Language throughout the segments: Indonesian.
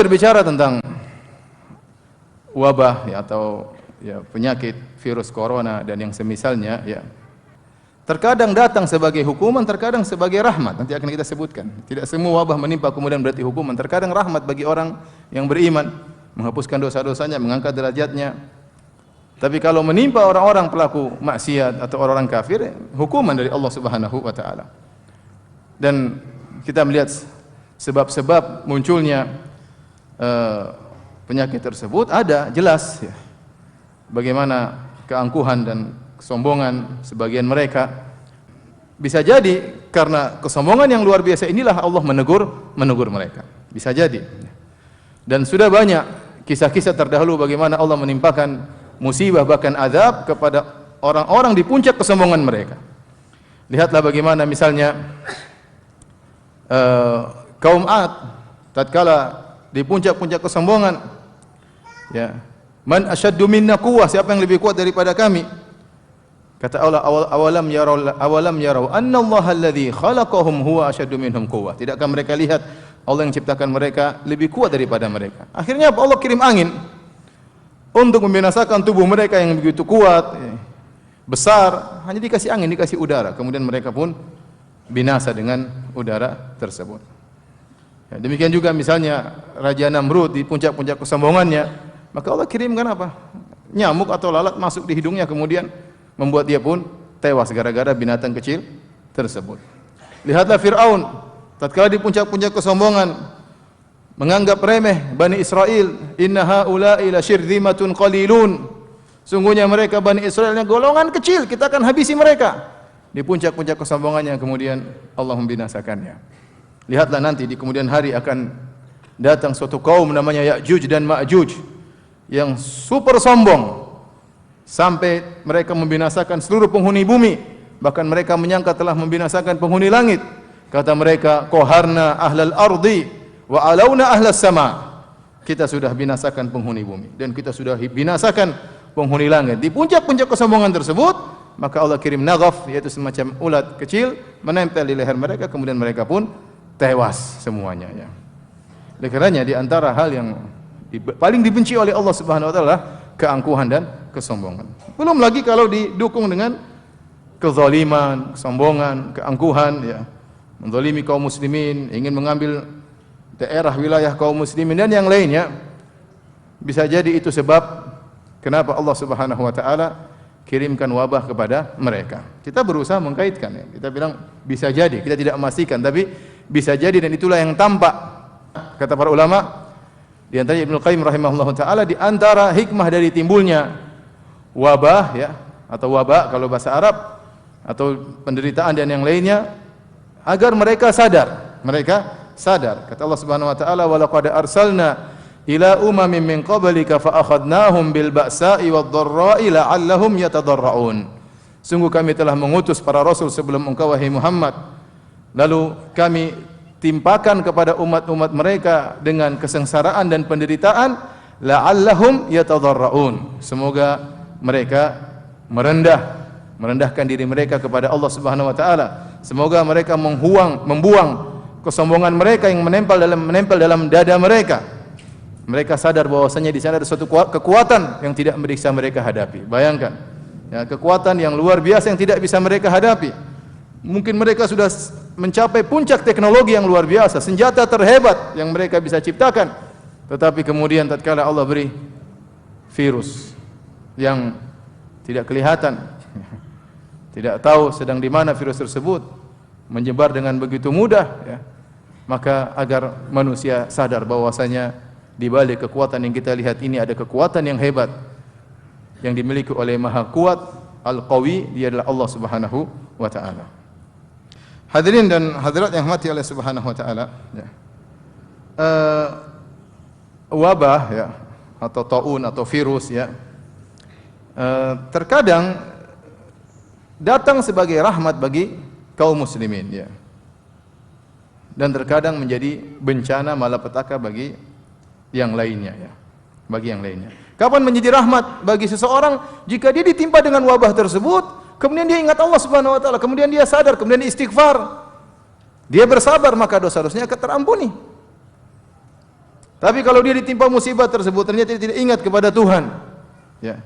berbicara tentang wabah ya, atau ya, penyakit virus corona dan yang semisalnya ya, terkadang datang sebagai hukuman, terkadang sebagai rahmat. Nanti akan kita sebutkan. Tidak semua wabah menimpa kemudian berarti hukuman. Terkadang rahmat bagi orang yang beriman, menghapuskan dosa-dosanya, mengangkat derajatnya. Tapi kalau menimpa orang-orang pelaku maksiat atau orang-orang kafir, hukuman dari Allah Subhanahu wa taala. Dan kita melihat sebab-sebab munculnya penyakit tersebut ada jelas ya. Bagaimana keangkuhan dan kesombongan sebagian mereka. Bisa jadi karena kesombongan yang luar biasa inilah Allah menegur mereka. Bisa jadi. Dan sudah banyak kisah-kisah terdahulu bagaimana Allah menimpakan musibah bahkan azab kepada orang-orang di puncak kesombongan mereka. Lihatlah bagaimana misalnya kaum 'Ad tatkala di puncak-puncak kesombongan, ya, man asyaddu minna quwwah, siapa yang lebih kuat daripada kami? Kata Allah, awalam yarau anna Allah alladhi khalaqahum huwa asyaddu minhum quwwah. Tidakkah mereka lihat Allah yang ciptakan mereka lebih kuat daripada mereka? Akhirnya Allah kirim angin untuk membinasakan tubuh mereka yang begitu kuat, besar, hanya dikasih angin, dikasih udara, kemudian mereka pun binasa dengan udara tersebut. Ya, demikian juga misalnya Raja Namrud di puncak-puncak kesombongannya, maka Allah kirimkan apa? Nyamuk atau lalat masuk di hidungnya, kemudian membuat dia pun tewas gara-gara binatang kecil tersebut. Lihatlah Fir'aun, tatkala di puncak-puncak kesombongan, menganggap remeh Bani Israel, inna haula'i la syirzimatun qalilun, sungguhnya mereka Bani Israel yang golongan kecil, kita akan habisi mereka. Di puncak-puncak kesombongannya kemudian Allah membinasakannya. Lihatlah nanti di kemudian hari akan datang suatu kaum namanya Ya'juj dan Ma'juj yang super sombong sampai mereka membinasakan seluruh penghuni bumi, bahkan mereka menyangka telah membinasakan penghuni langit. Kata mereka, qaharna ahlal ardi wa alauna ahlas sama. Kita sudah binasakan penghuni bumi dan kita sudah binasakan penghuni langit. Di puncak-puncak kesombongan tersebut, maka Allah kirim naghaf, yaitu semacam ulat kecil menempel di leher mereka, kemudian mereka pun tewas semuanya ya. Oleh karenanya di antara hal yang paling dibenci oleh Allah Subhanahu wa taala keangkuhan dan kesombongan. Belum lagi kalau didukung dengan kezaliman, kesombongan, keangkuhan ya. Menzalimi kaum muslimin, ingin mengambil daerah wilayah kaum muslimin dan yang lainnya. Bisa jadi itu sebab kenapa Allah Subhanahu wa taala kirimkan wabah kepada mereka. Kita berusaha mengkaitkan ya. Kita bilang bisa jadi, kita tidak memastikan, tapi bisa jadi dan itulah yang tampak. Kata para ulama, di antara Ibnu Qayyim rahimahullah taala, di antara hikmah dari timbulnya wabah ya, atau wabak kalau bahasa Arab, atau penderitaan dan yang lainnya, agar mereka sadar. Mereka sadar. Kata Allah Subhanahu wa taala, "Wa laqad arsalna ila umamin min qablika fa akhadnahum bil ba'sa'i wad dharra'i la'allahum yatadarra'un." Sungguh kami telah mengutus para rasul sebelum engkau wahai Muhammad, lalu kami timpakan kepada umat-umat mereka dengan kesengsaraan dan penderitaan, la'allahum yatadarra'un. Semoga mereka merendahkan diri mereka kepada Allah Subhanahu wa taala. Semoga mereka membuang kesombongan mereka yang menempel dalam dada mereka. Mereka sadar bahwasanya di sana ada suatu kekuatan yang tidak bisa mereka hadapi. Bayangkan, ya, kekuatan yang luar biasa yang tidak bisa mereka hadapi. Mungkin mereka sudah mencapai puncak teknologi yang luar biasa, senjata terhebat yang mereka bisa ciptakan. Tetapi kemudian tatkala Allah beri virus yang tidak kelihatan, tidak tahu sedang di mana virus tersebut, menyebar dengan begitu mudah ya. Maka agar manusia sadar bahwasanya di balik kekuatan yang kita lihat ini ada kekuatan yang hebat yang dimiliki oleh Maha Kuat, Al-Qawi, dia adalah Allah Subhanahu wa taala. Hadirin dan hadirat yang mati oleh Subhanahu wa taala ya. Wabah ya, atau taun atau virus ya, terkadang datang sebagai rahmat bagi kaum muslimin ya, dan terkadang menjadi bencana malapetaka bagi yang lainnya ya, bagi yang lainnya. Kapan menjadi rahmat bagi seseorang? Jika dia ditimpa dengan wabah tersebut, kemudian dia ingat Allah Subhanahu wa taala, kemudian dia sadar, kemudian dia istighfar, dia bersabar, maka dosa-dosanya akan terampuni. Tapi kalau dia ditimpa musibah tersebut ternyata dia tidak ingat kepada Tuhan, ya,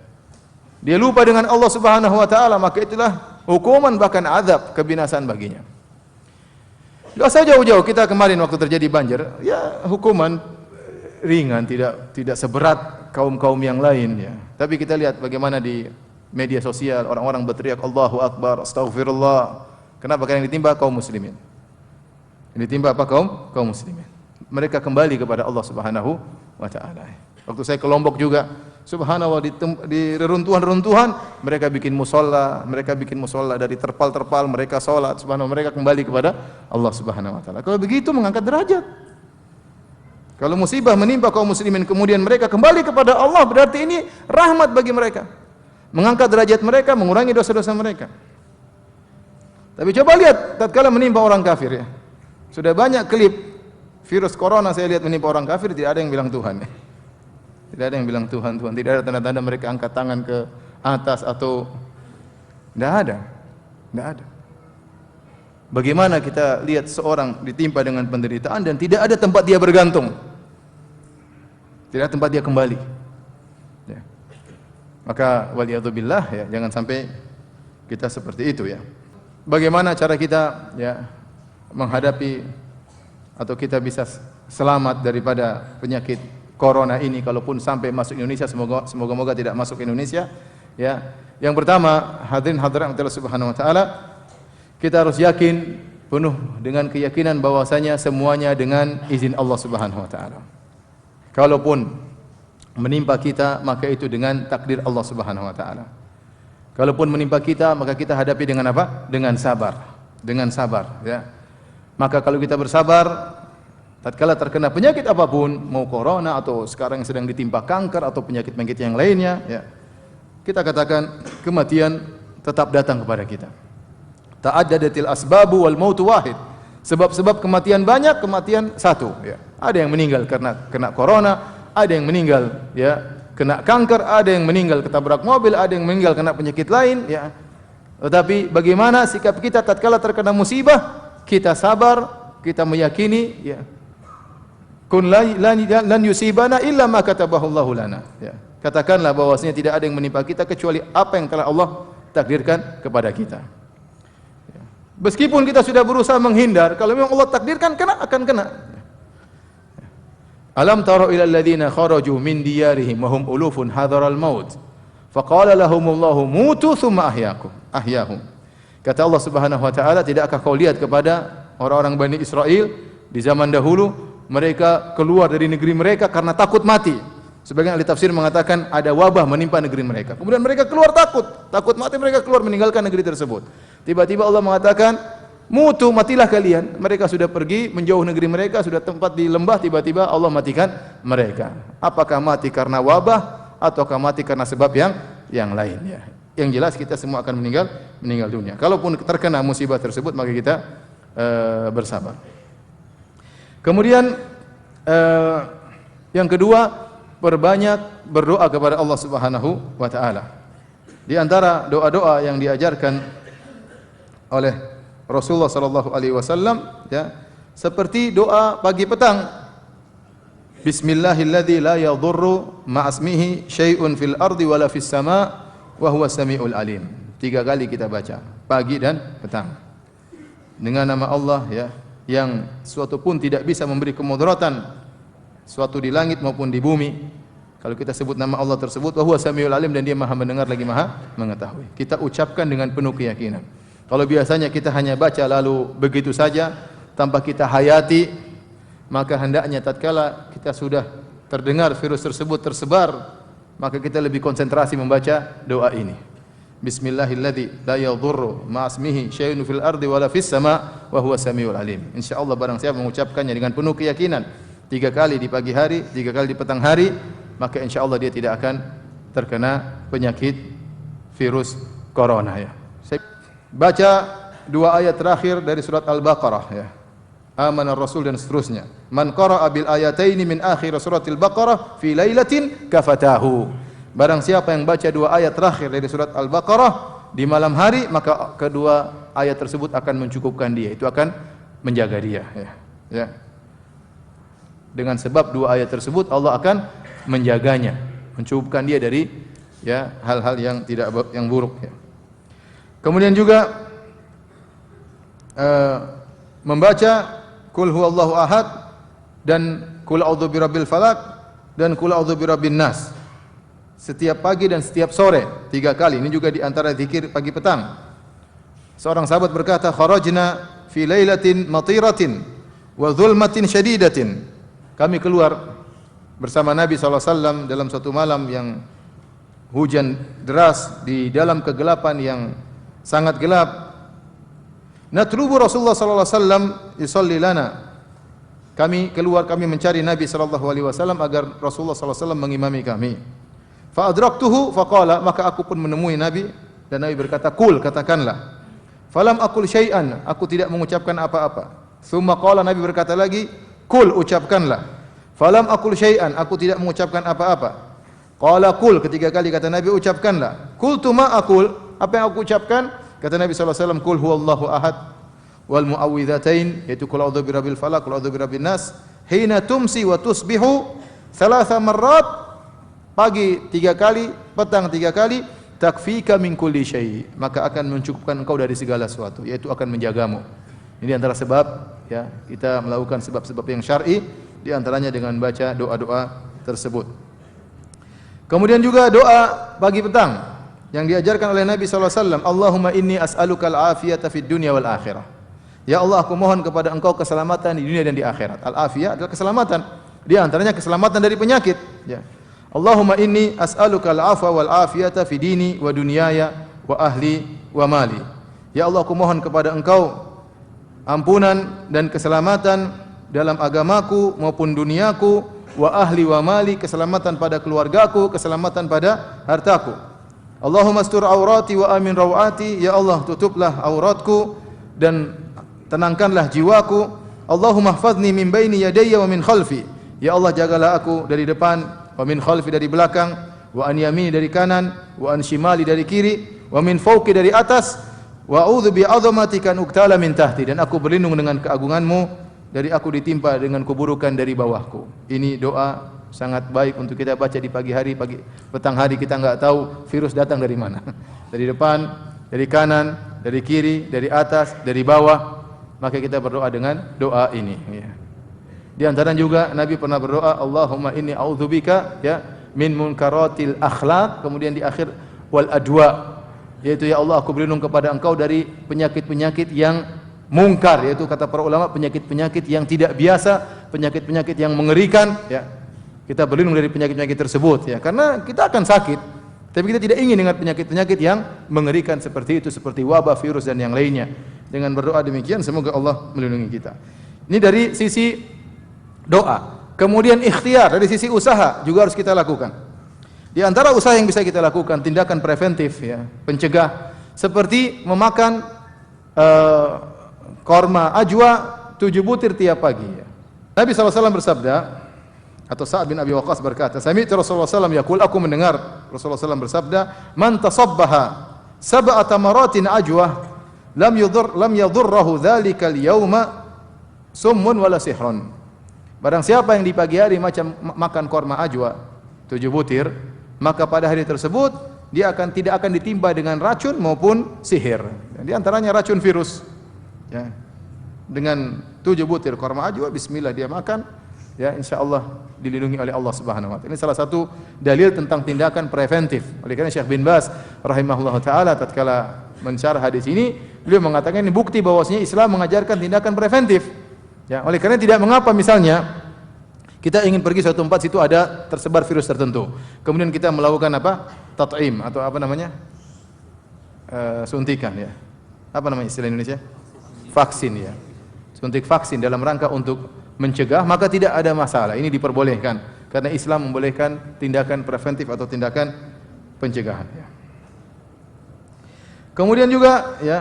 dia lupa dengan Allah Subhanahu wa taala, maka itulah hukuman bahkan azab, kebinasaan baginya. Enggak usah jauh-jauh, kita kemarin waktu terjadi banjir, ya hukuman ringan, tidak seberat kaum-kaum yang lain, ya. Tapi kita lihat bagaimana di media sosial orang-orang berteriak Allahu Akbar, Astaghfirullah. Kenapa? Karena yang ditimpa kaum muslimin. Yang ditimpa apa? Kaum muslimin. Mereka kembali kepada Allah Subhanahu wa taala. Waktu saya ke Lombok juga, subhanallah, di reruntuhan-reruntuhan mereka bikin musholla dari terpal-terpal, mereka salat, subhanallah, mereka kembali kepada Allah Subhanahu wa taala. Kalau begitu mengangkat derajat. Kalau musibah menimpa kaum muslimin kemudian mereka kembali kepada Allah, berarti ini rahmat bagi mereka. Mengangkat derajat mereka, mengurangi dosa-dosa mereka. Tapi coba lihat tatkala menimpa orang kafir, ya. Sudah banyak klip virus corona saya lihat menimpa orang kafir, tidak ada yang bilang Tuhan. Tidak ada yang bilang Tuhan, tidak ada tanda-tanda mereka angkat tangan ke atas atau tidak ada. Bagaimana kita lihat seorang ditimpa dengan penderitaan dan tidak ada tempat dia bergantung, tidak ada tempat dia kembali, ya. Maka waliyadzubillah, ya, jangan sampai kita seperti itu, ya. Bagaimana cara kita, ya, menghadapi atau kita bisa selamat daripada penyakit corona ini kalaupun sampai masuk Indonesia, semoga tidak masuk Indonesia, ya. Yang pertama, hadirin hadirat Allah Subhanahu wa taala, kita harus yakin penuh dengan keyakinan bahwasanya semuanya dengan izin Allah Subhanahu wa taala. Kalaupun menimpa kita, maka itu dengan takdir Allah Subhanahu wa taala. Kalaupun menimpa kita, maka kita hadapi dengan apa? Dengan sabar. Dengan sabar, ya. Maka kalau kita bersabar, tatkala terkena penyakit apapun, mau corona atau sekarang sedang ditimpa kanker atau penyakit-penyakit yang lainnya, ya, kita katakan kematian tetap datang kepada kita. Ta'addadatil asbabu wal mautu wahid. Sebab-sebab kematian banyak, kematian satu, ya. Ada yang meninggal karena kena corona, ada yang meninggal, ya, kena kanker, ada yang meninggal ketabrak mobil, ada yang meninggal kena penyakit lain, ya. Tetapi bagaimana sikap kita tatkala terkena musibah? Kita sabar, kita meyakini, ya, kun lan yusibana illa ma katabahu Allahu lana, ya. Katakanlah bahwasanya tidak ada yang menimpa kita kecuali apa yang telah Allah takdirkan kepada kita. Ya. Meskipun kita sudah berusaha menghindar, kalau memang Allah takdirkan kena, akan kena. Alam tara ila alladziina kharaju min diyarihim wa hum ulufun hadaral maut faqala lahumullahu mutu tsumma ahyahum. Kata Allah Subhanahu wa taala, tidakkah kau lihat kepada orang-orang Bani Israel di zaman dahulu, mereka keluar dari negeri mereka karena takut mati. Sebagian ahli tafsir mengatakan ada wabah menimpa negeri mereka. Kemudian mereka keluar takut mati, mereka keluar meninggalkan negeri tersebut. Tiba-tiba Allah mengatakan, mutu, matilah kalian. Mereka sudah pergi menjauh negeri mereka, sudah tempat di lembah, tiba-tiba Allah matikan mereka. Apakah mati karena wabah ataukah mati karena sebab yang lain, ya. Yang jelas kita semua akan meninggal dunia. Kalaupun terkena musibah tersebut, maka kita bersabar. Kemudian yang kedua, perbanyak berdoa kepada Allah Subhanahu wa taala. Di antara doa-doa yang diajarkan oleh Rasulullah sallallahu alaihi wasallam, ya, seperti doa pagi petang. Bismillahilladzi la yadhurru ma'asmihi syai'un fil ardi wala fis sama' wa huwas samiul alim. 3 kali kita baca, pagi dan petang. Dengan nama Allah, ya, yang suatu pun tidak bisa memberi kemudaratan, suatu di langit maupun di bumi. Kalau kita sebut nama Allah tersebut, wa huwas samiul alim, dan dia Maha mendengar lagi Maha mengetahui. Kita ucapkan dengan penuh keyakinan. Kalau biasanya kita hanya baca lalu begitu saja tanpa kita hayati, maka hendaknya tatkala kita sudah terdengar virus tersebut tersebar, maka kita lebih konsentrasi membaca doa ini. Bismillahilladzi la yadhurru ma'asmihi syai'un fil ardi wala fis sama' wa huwas samiul alim. Insyaallah barang siapa mengucapkannya dengan penuh keyakinan 3 kali di pagi hari, 3 kali di petang hari, maka insyaallah dia tidak akan terkena penyakit virus corona, ya. Saya baca 2 ayat terakhir dari surat Al-Baqarah, ya. Amanar Rasul dan seterusnya. Man qara'a bil ayataini min akhir suratil Baqarah fi lailatin kafatahu. Barang siapa yang baca 2 ayat terakhir dari surat Al-Baqarah di malam hari, maka kedua ayat tersebut akan mencukupkan dia. Itu akan menjaga dia, ya. Ya. Dengan sebab dua ayat tersebut Allah akan menjaganya, mencukupkan dia dari ya hal-hal yang tidak yang buruk ya. Kemudian juga membaca Qul huwallahu ahad dan Qul a'udzu birabbil falaq dan Qul a'udzu birabbin nas setiap pagi dan setiap sore 3 kali. Ini juga di antara zikir pagi petang. Seorang sahabat berkata, "Kharajna fi lailatin matiratin wa dhulmatin syadidatin." Kami keluar bersama Nabi SAW dalam suatu malam yang hujan deras, di dalam kegelapan yang sangat gelap. Natlubu Rasulullah sallallahu alaihi wasallam yusalli lana. Kami keluar, kami mencari Nabi sallallahu alaihi wasallam agar Rasulullah sallallahu alaihi wasallam mengimami kami. Fa adraktuhu faqala, maka aku pun menemui Nabi dan Nabi berkata, "Qul," katakanlah. Falam aqul syai'an, aku tidak mengucapkan apa-apa. Tsumma qala, Nabi berkata lagi, "Qul," ucapkanlah. Falam aqul syai'an, aku tidak mengucapkan apa-apa. Qala qul, ketiga kali kata Nabi, ucapkanlah. Qultu ma aqul, apa yang aku ucapkan? Kata Nabi sallallahu alaihi wasallam, "Qul huwallahu ahad wal muawwidzatain," yaitu qul a'udzu birabbil falaq, qul a'udzu birabbin nas, hina tumsi wa tusbihu 3 marrat, pagi 3 kali, petang 3 kali, takfika min kulli syai', maka akan mencukupkan engkau dari segala sesuatu, yaitu akan menjagamu. Ini antara sebab ya kita melakukan sebab-sebab yang syar'i, di antaranya dengan baca doa-doa tersebut. Kemudian juga doa pagi petang yang diajarkan oleh Nabi sallallahu alaihi wasallam, "Allahumma inni as'alukal afiyata fid dunya wal akhirah." Ya Allah, aku mohon kepada Engkau keselamatan di dunia dan di akhirat. Al-afiyah adalah keselamatan. Di antaranya keselamatan dari penyakit, ya. Allahumma inni as'alukal afwa wal afiyata fi dini wa dunyaya wa ahli wa mali. Ya Allah, aku mohon kepada Engkau ampunan dan keselamatan dalam agamaku maupun duniaku, wa ahli wa mali, keselamatan pada keluargaku, keselamatan pada hartaku. Allahumma astur aurati wa amin rawati, ya Allah tutuplah auratku dan tenangkanlah jiwaku. Allahumma hfazni min baini yadayya wa min khalfi, ya Allah jagalah aku dari depan, wa min khalfi dari belakang, wa an yamini dari kanan, wa an shimali dari kiri, wa min fawqi dari atas, wa a'udzu bi 'azamatika an uqtala min tahti, dan aku berlindung dengan keagunganmu dari aku ditimpa dengan keburukan dari bawahku. Ini doa sangat baik untuk kita baca di pagi hari, petang hari. Kita enggak tahu virus datang dari mana. Dari depan, dari kanan, dari kiri, dari atas, dari bawah. Maka kita berdoa dengan doa ini, ya. Di antara juga Nabi pernah berdoa, Allahumma inni a'udzubika ya min munkaratil akhlaq, kemudian di akhir wal adwa, yaitu ya Allah aku berlindung kepada Engkau dari penyakit-penyakit yang mungkar, yaitu kata para ulama penyakit-penyakit yang tidak biasa, penyakit-penyakit yang mengerikan, ya. Kita berlindung dari penyakit-penyakit tersebut, ya, karena kita akan sakit. Tapi kita tidak ingin dengan penyakit-penyakit yang mengerikan seperti itu, seperti wabah, virus dan yang lainnya. Dengan berdoa demikian semoga Allah melindungi kita. Ini dari sisi doa. Kemudian ikhtiar, dari sisi usaha juga harus kita lakukan. Di antara usaha yang bisa kita lakukan, tindakan preventif, ya, pencegah, seperti memakan korma ajwa 7 butir tiap pagi, ya. Nabi SAW bersabda, atau Sa'ad bin Abi Waqqas berkata, sami'tu Rasulullah SAW yaqul, aku mendengar Rasulullah SAW bersabda, man tasabbaha 7 maratin ajwa lam yadhurruhu dzalikal yauma summun wala sihrun. Barang siapa yang di pagi hari makan korma ajwa 7 butir, maka pada hari tersebut dia tidak akan ditimpa dengan racun maupun sihir. Di antaranya racun virus, ya. Dengan 7 butir korma ajwa, bismillah dia makan, ya, insyaallah dilindungi oleh Allah Subhanahu wa taala. Ini salah satu dalil tentang tindakan preventif. Oleh karena Syekh bin Baz rahimahullahu taala tatkala mensyarah hadis ini, beliau mengatakan ini bukti bahwasanya Islam mengajarkan tindakan preventif. Ya, oleh karena tidak mengapa misalnya kita ingin pergi suatu tempat, situ ada tersebar virus tertentu. Kemudian kita melakukan apa? Tat'im atau apa namanya? Suntikan, ya. Apa namanya istilah Indonesia? Vaksin, ya. Suntik vaksin dalam rangka untuk mencegah, maka tidak ada masalah. Ini diperbolehkan karena Islam membolehkan tindakan preventif atau tindakan pencegahan, ya. Kemudian juga, ya,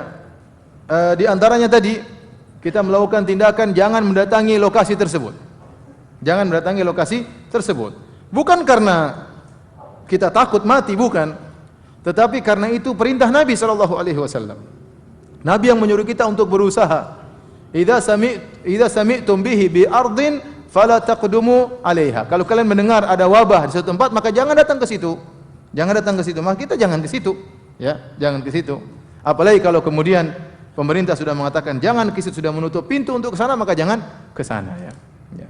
di antaranya tadi kita melakukan tindakan jangan mendatangi lokasi tersebut. Jangan mendatangi lokasi tersebut. Bukan karena kita takut mati, bukan. Tetapi karena itu perintah Nabi SAW. Nabi yang menyuruh kita untuk berusaha. Idza sami'tum bihi bi ardin fala taqdumu 'alaiha. Kalau kalian mendengar ada wabah di suatu tempat, maka jangan datang ke situ. Jangan datang ke situ. Maka kita jangan ke situ, ya, jangan ke situ. Apalagi kalau kemudian pemerintah sudah mengatakan jangan ke situ, sudah menutup pintu untuk ke sana, maka jangan ke sana, ya. Ya.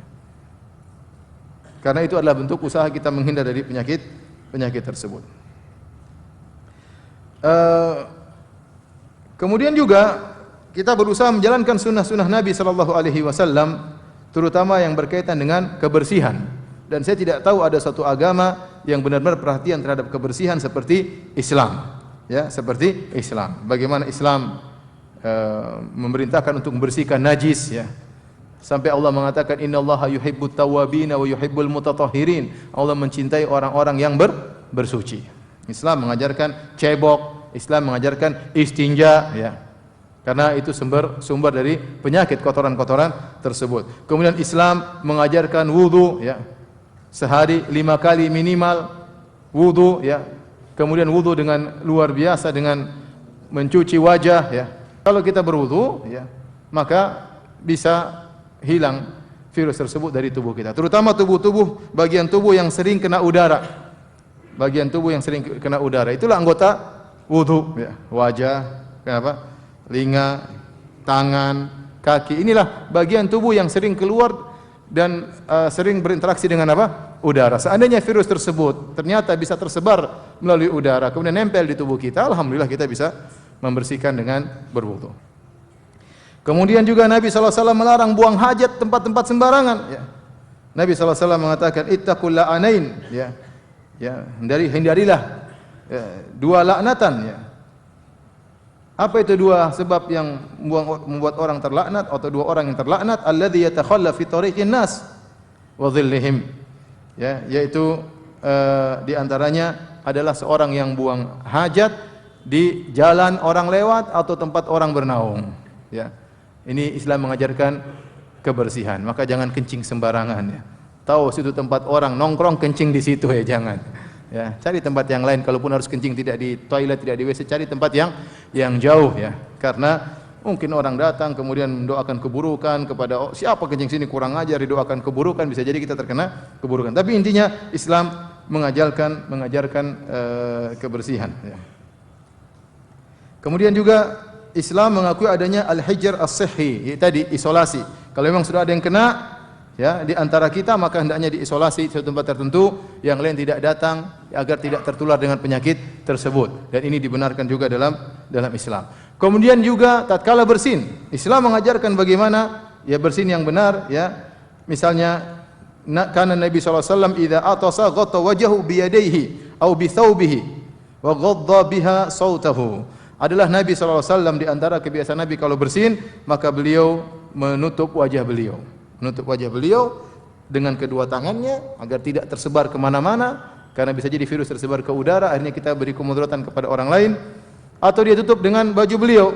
Karena itu adalah bentuk usaha kita menghindar dari penyakit tersebut. Kemudian juga kita berusaha menjalankan sunnah-sunnah Nabi sallallahu alaihi wasallam, terutama yang berkaitan dengan kebersihan. Dan saya tidak tahu ada satu agama yang benar-benar perhatian terhadap kebersihan seperti Islam. Ya, seperti Islam. Bagaimana Islam memerintahkan untuk membersihkan najis, ya. Sampai Allah mengatakan innallaha yuhibbut tawwabin wa yuhibbul mutatahhirin. Allah mencintai orang-orang yang bersuci. Islam mengajarkan cebok, Islam mengajarkan istinja, ya. Karena itu sumber dari penyakit kotoran-kotoran tersebut. Kemudian Islam mengajarkan wudu, ya. Sehari 5 kali minimal wudu, ya. Kemudian wudu dengan luar biasa dengan mencuci wajah, ya. Kalau kita berwudu, ya, maka bisa hilang virus tersebut dari tubuh kita. Terutama bagian tubuh yang sering kena udara. Bagian tubuh yang sering kena udara. Itulah anggota wudu, ya. Wajah, kenapa? Telinga, tangan, kaki. Inilah bagian tubuh yang sering keluar dan sering berinteraksi dengan apa? Udara. Seandainya virus tersebut ternyata bisa tersebar melalui udara, kemudian nempel di tubuh kita, alhamdulillah kita bisa membersihkan dengan berwudu. Kemudian juga Nabi SAW melarang buang hajat tempat-tempat sembarangan, ya. Nabi SAW mengatakan ittaqul la'anain, ya. Ya, hindarilah dua laknatan, ya. Apa itu dua sebab yang membuat orang terlaknat atau dua orang yang terlaknat? Alladzi yatakhalla fi tariqin nas wa dhillihim. Ya, yaitu di antaranya adalah seorang yang buang hajat di jalan orang lewat atau tempat orang bernaung, ya. Ini Islam mengajarkan kebersihan, maka jangan kencing sembarangan, ya. Tahu situ tempat orang nongkrong, kencing di situ, ya, jangan. Ya, cari tempat yang lain. Kalaupun harus kencing tidak di toilet, tidak di WC, cari tempat yang jauh, ya. Karena mungkin orang datang kemudian mendoakan keburukan kepada siapa kencing sini kurang ajar, didoakan keburukan, bisa jadi kita terkena keburukan. Tapi intinya Islam mengajarkan kebersihan, ya. Kemudian juga Islam mengakui adanya al-hijr as-sihhi, yaitu tadi isolasi. Kalau memang sudah ada yang kena, ya, di antara kita, maka hendaknya diisolasi di suatu tempat tertentu, yang lain tidak datang agar tidak tertular dengan penyakit tersebut. Dan ini dibenarkan juga dalam Islam. Kemudian juga tatkala bersin, Islam mengajarkan bagaimana ya bersin yang benar, ya. Misalnya karena Nabi SAW idza atasa ghatta wajhahu bi yadayhi aw bi thawbihi wa ghadda biha sautahu. Adalah Nabi SAW di antara kebiasaan Nabi kalau bersin, maka beliau menutup wajah beliau. Menutup wajah beliau dengan kedua tangannya agar tidak tersebar kemana-mana, karena bisa jadi virus tersebar ke udara, akhirnya kita beri kemudaratan kepada orang lain. Atau dia tutup dengan baju beliau,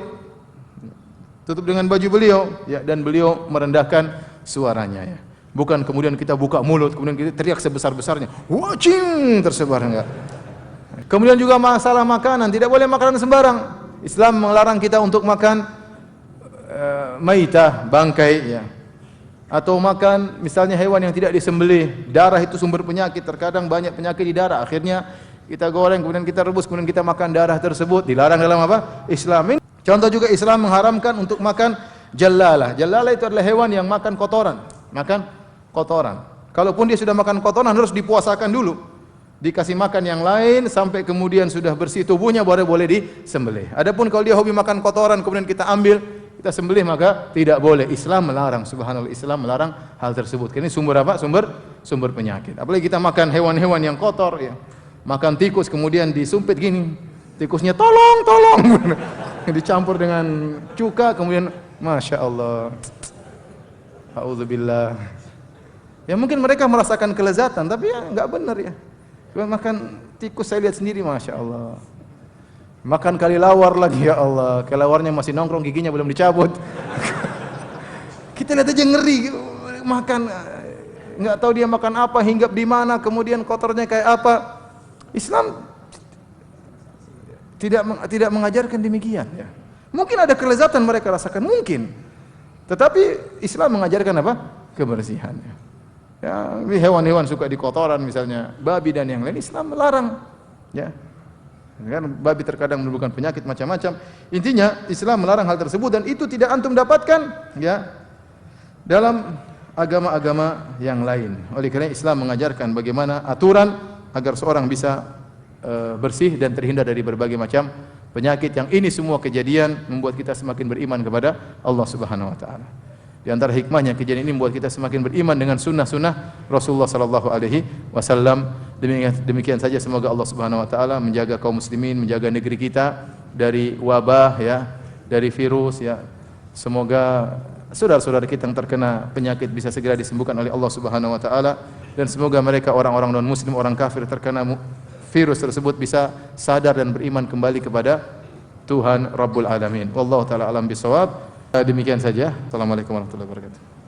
ya, dan beliau merendahkan suaranya, ya. Bukan kemudian kita buka mulut, kemudian kita teriak sebesar-besarnya, wacing, tersebar, enggak. Kemudian juga masalah makanan, tidak boleh makanan sembarang. Islam melarang kita untuk makan maitah, bangkai, ya. Atau makan misalnya hewan yang tidak disembelih. Darah itu sumber penyakit, terkadang banyak penyakit di darah. Akhirnya kita goreng, kemudian kita rebus, kemudian kita makan darah tersebut. Dilarang dalam apa? Islam. Contoh juga Islam mengharamkan untuk makan jallalah. Jallalah itu adalah hewan yang makan kotoran. Makan kotoran. Kalaupun dia sudah makan kotoran, harus dipuasakan dulu. Dikasih makan yang lain sampai kemudian sudah bersih tubuhnya baru boleh disembelih. Adapun kalau dia hobi makan kotoran kemudian kita ambil, kita sembelih, maka tidak boleh. Islam melarang. Subhanallah, Islam melarang hal tersebut. Ini sumber apa? Sumber penyakit. Apalagi kita makan hewan-hewan yang kotor, ya. Makan tikus kemudian disumpit gini. Tikusnya tolong. Dicampur dengan cuka kemudian Masya Allah. A'udzubillah. Ya mungkin mereka merasakan kelezatan, tapi ya enggak benar, ya. Makan tikus saya lihat sendiri, Masya Allah. Makan kelelawar lagi, ya Allah. Kelelawarnya masih nongkrong, giginya belum dicabut. Kita lihat aja ngeri. Makan, nggak tahu dia makan apa, hinggap di mana, kemudian kotornya kayak apa. Islam tidak mengajarkan demikian, ya. Mungkin ada kelezatan mereka rasakan, mungkin. Tetapi Islam mengajarkan apa? Kebersihan, ya. Ya, hewan-hewan suka di kotoran misalnya, babi dan yang lain, Islam melarang. Ya. Kan babi terkadang menimbulkan penyakit macam-macam. Intinya Islam melarang hal tersebut dan itu tidak antum dapatkan ya dalam agama-agama yang lain. Oleh karena Islam mengajarkan bagaimana aturan agar seorang bisa bersih dan terhindar dari berbagai macam penyakit, yang ini semua kejadian membuat kita semakin beriman kepada Allah Subhanahu wa taala. Di antara hikmahnya kejadian ini membuat kita semakin beriman dengan sunnah-sunnah Rasulullah sallallahu alaihi wasallam. Demikian saja, semoga Allah Subhanahu wa taala menjaga kaum muslimin, menjaga negeri kita dari wabah ya, dari virus ya. Semoga saudara-saudara kita yang terkena penyakit bisa segera disembuhkan oleh Allah Subhanahu wa taala, dan semoga mereka orang-orang non muslim, orang kafir terkena virus tersebut bisa sadar dan beriman kembali kepada Tuhan Rabbul Alamin. Wallahu taala alam bisawab. Demikian saja. Assalamualaikum warahmatullahi wabarakatuh.